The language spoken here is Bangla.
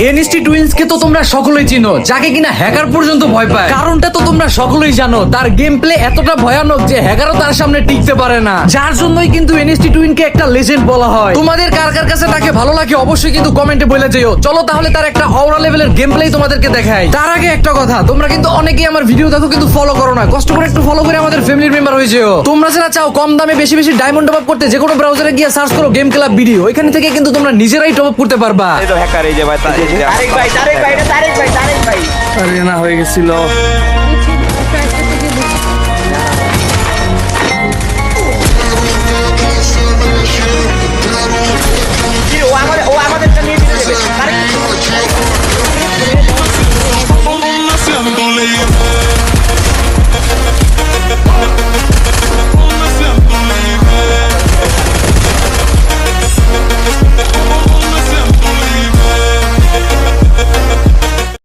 এনএসটি টুইন্স কে তো তোমরা সকলেই চিনো, যাকে কিনা হ্যাকার পর্যন্ত ভয় পায়। কারণটা তো তোমরা সকলেই জানো, তার গেম প্লে এতটা ভয়ানক যে হ্যাকারও তার সামনে টিকতে পারে না, যার জন্যই কিন্তু এনএসটি টুইন কে একটা লেজেন্ড বলা হয়। তোমাদের কার কার কাছে তাকে ভালো লাগে অবশ্যই কিন্তু কমেন্টে বলে যেও। চলো তাহলে তার একটা অরা লেভেলের গেম প্লে তোমাদেরকে দেখাই। তার আগে একটা কথা, তোমরা কিন্তু অনেকেই আমার ভিডিও দেখো কিন্তু ফলো করো না, কষ্ট করে একটু ফলো করে আমাদের ফ্যামিলির মেম্বার হয়ে যেও। তোমরা যারা চাও কম দামে বেশি বেশি ডায়মন্ড টপ আপ করতে, যে কোনো ব্রাউজারে গিয়ে সার্চ করো গেম ক্লাব ভিডিও, ওইখান থেকে কিন্তু তোমরা নিজেরাই টপ আপ করতে পারবা। এই তো হ্যাকার, এই যে ভাই তারেক ভাই, তারেক ভাই, এটা তারেক ভাই, তারেক ভাই। আরে না, হয়ে গেছিল। কি ও আমাদেরটা নিয়ে দিতে দেবে। Tarique I'm gonna leave.